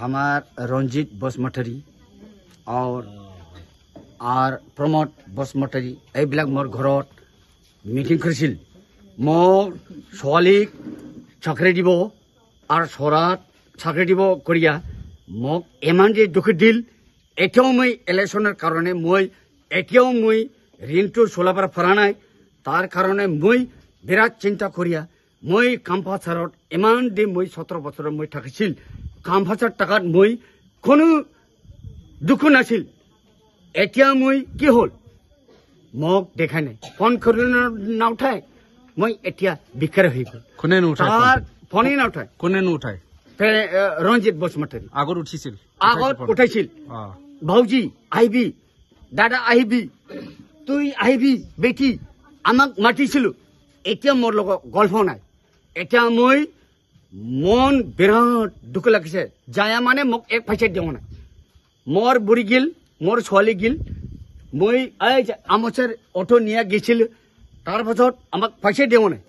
हमार रंजीत बसुमतारी और प्रमोद बसुमतारी এইবিলাক मोर घरत मीटिंग करिছিল मोर ছোৱালীক চাকৰি দিব और छोरात চাকৰি দিব কৰিয়া মোক এমান যে দুখ দিল এতিয়াও মই ইলেকশনেৰ কাৰণে মই এতিয়াও মই ঋণটো চলাবাৰ পৰা নাই তার কারণে মই বিরাট চিন্তা করিয়া মই কামপাচারত এমান দি মই 17 বছর মই থাকিছিল কামপাচার টাকাত মই কোনো দুখ নাছিল এতিয়া মই কি হল মোক দেখাই নাই ফোন কৰিলে নাউঠায় মই এতিয়া বিকাৰ হৈ গল কোনে নুঠায় তার ফোনই নাউঠায় কোনে নুঠায় रंजीत बसुमतारी আগত উঠিছিল আগত উঠাইছিল ভাউজি আহিবি দাদা আহিবি তুই আহিবি বেটি আমাক মাতিছিল এতিয়া মোর লগ গল্প নাই এতিয়া মই মন বিরাট দুখ লাগিছে যায়া মানে মোক এক পয়সা দিও না মোর বুড়ি গিল মোর ছোৱালী গিল মই আমচের অটো নিয়া গেছিল তার পাছত আমাক পয়সা দিও না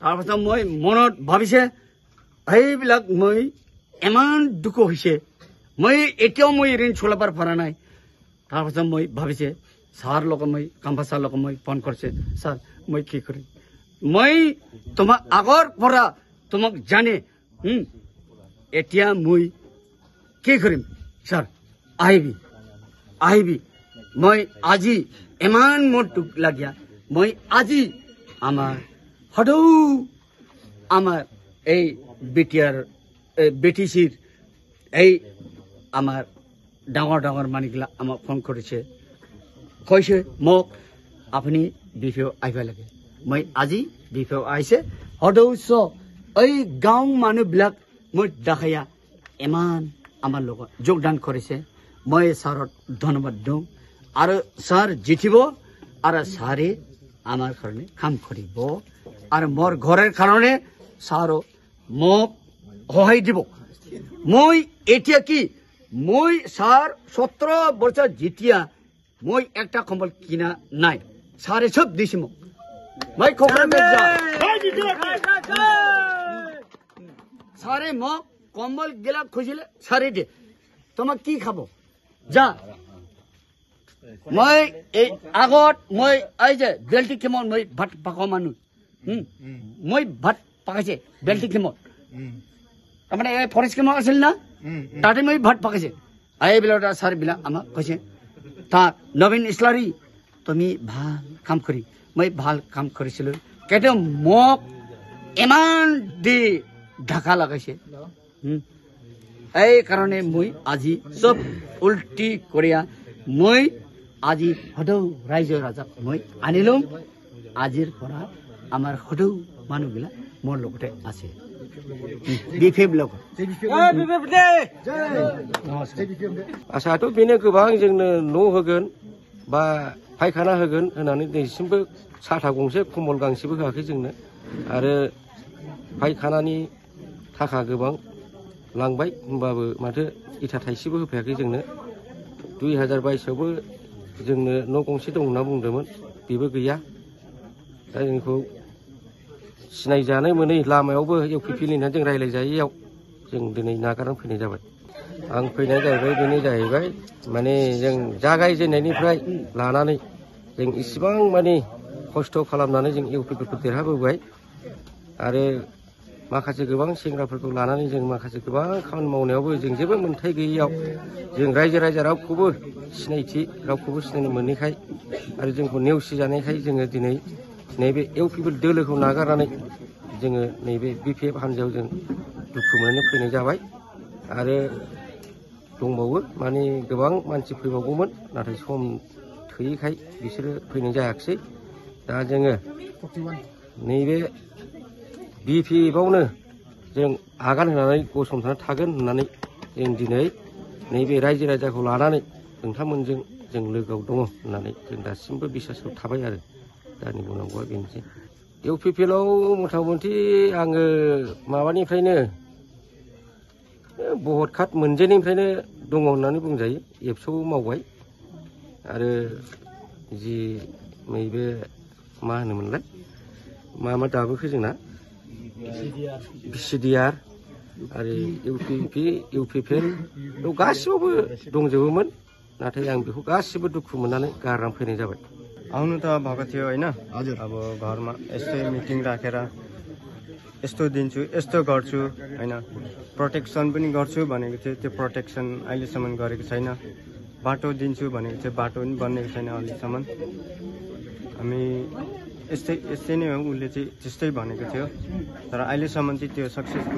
তার পাছত মই মনত ভাবিছে এইবিলাক মই এমান দুখ হৈছে মই এতিয়াও মই ঋণ চলাবার পৰা নাই তাৰ পাছত মই ভাবিছে ছাৰ লগ মই কামপাচাৰ লগ মই ফোন কৰিছে ছাৰ মই কি কৰিম মই তোমাক আগৰ পৰা তোমাক জানে এতিয়া মই কি কৰিম ছাৰ আহিবি আহিবি মই আজি এমান মোৰ দুখ লাগিয়া মই আজি আমাৰ সদৌ আমাৰ এই বিটিয়ার বেটিসির এই আমার ডাঙর ডাঙর মানিকলা আমাক ফোন করেছে কইছে মোক আপনি বিফেও আইবা লাগে মই আজি বিফেও আইছে সদস্য এই গাঁও মানুহবিলাক মই দেখাইয়া এমান আমার লগত যোগদান করেছে মই ছারত ধন্যবাদ দিওঁ আর ছার জিতিব আর ছারে আমার কারণে কাম করিব আর মোর ঘরের কারণে ছারও মোক সহায় দিব মই এতিয়া কি মই ছাৰ 17 বছৰ যেতিয়া মই একটা কম্বল কিনা নাই ছাৰে সব দিছে মোক মই ছাৰে মোক কম্বল গিলা খুজিলে ছাৰে দিয়ে তোমাক কি খাব যা মই এই আগত মই এই যে বেলটি কেমন মই ভাত পাকা মানুহ মই ভাত পাকাইছে বেলটি কেমন তাৰমানে এই ফৰেষ্ট কেমন আছিল না তাতে মই ভাত পাকাইছে এইবিলাক ছাৰ বিলাক আমাক কৈছে তা নবীন ইছলাৰী তুমি ভাল কাম কৰি মই ভাল কাম কৰিছিলো কিন্তু মোক ইমান দি ঢাকা লগাইছে এই কাৰণে মই আজি চব উল্টি কৰিয়া মই আজি সদৌ ৰাইজৰ ৰাজাক মই আনিলো আজিৰ পৰা আমাৰ সদৌ মানুহবিলাক মোৰ লগতে আছে বিফেব লোক आसाथ' बेनो गोबां जोंनो न' होगोन बा फायखाना होगोन होननानै दिनैसिमबो साथा गंसे कम्बल गांसेबो होआखै जोंनो आरो फायखानानि थाखा गोबां लांबाय होमबाबो माथो इथा थाइसेबो होफैयाखै जोंनो 2022आवबो जोंनो न' गंसे दं होनना बुंदोंमोन बेबो गैया दा जोंखौ सिनायजानो मोनै लामायावबो इउपिपि लिरनानै जों रायज्लायजायैयाव जों दिनै नागारनानै फैनाय जाबाय आं फैनाया जाहैबाय बेनो जाहैबाय माने जों जागायजेननायनिफ्राय लानानै जों इसिबां माने खस्थ' खालामनानै जों इउपिपिखौ देरहाबोबाय आरो माखासे गोबां सेंग्राफोरखौ लानानै जों माखासे गोबां खामानि मावनायावबो जों जेबो मोन्थाय गैयैयाव जों रायजो राजा रावखौबो सिनायथि रावखौबो सिनायनो मोनैखाय आरो जोंखौ नेवसिजानायखाय जोङो दिनै नैबे इउपिपि दोलोखौ नागारनानै जोङो नैबे बिपिएफ हान्जायाव जों दुखु मोननानै फैनाय जाबाय आरो दंबावो माने गोबां मानसि फैबावगौमोन नाथाय सम थोयैखाय बिसोरो फैनाय जायाखिसै दा जोङो नैबे बिपिएफआवनो जों आगान होनानै गसंथाना थागोन होननानै जों दिनै नैबे रायजो राजाखौ लानानै नोंथांमोनजों जों लोगोआव दङ होननानै जों दासिमबो बिसासाव थाबाय आरो दानि बुंनांगौआ बेनोसै इउपिपिएलआव मथा मथि आङो माबानिफ्रायनो बहुत खात मोनजेनिफ्रायनो दङ होननानै बुंजायो एबसुआव मावबाय आरो जि नैबे मा होनोमोनलाय मा दाबोखो जोंना बिसिडिआर आरो इउपिपि इउपिपिएल बेयाव गासिबावबो दंजोबोमोन नाथाय आं बेखौ गासिबो दुखु मोननानै गारनानै फैनाय जाबाय आउनु त भएको थियो हैन अब घरमा यस्तै मिटिङ राखेर यस्तो दिन्छु यस्तो गर्छु हैन प्रोटेक्सन पनि गर्छु भनेको थियो त्यो प्रोटेक्सन अहिलेसम्म गरेको छैन बाटो दिन्छु भनेको थियो बाटो पनि बनेको छैन अहिलेसम्म हामी यस्तै नै हो उसले चाहिँ त्यस्तै भनेको थियो तर अहिलेसम्म चाहिँ त्यो सक्सेस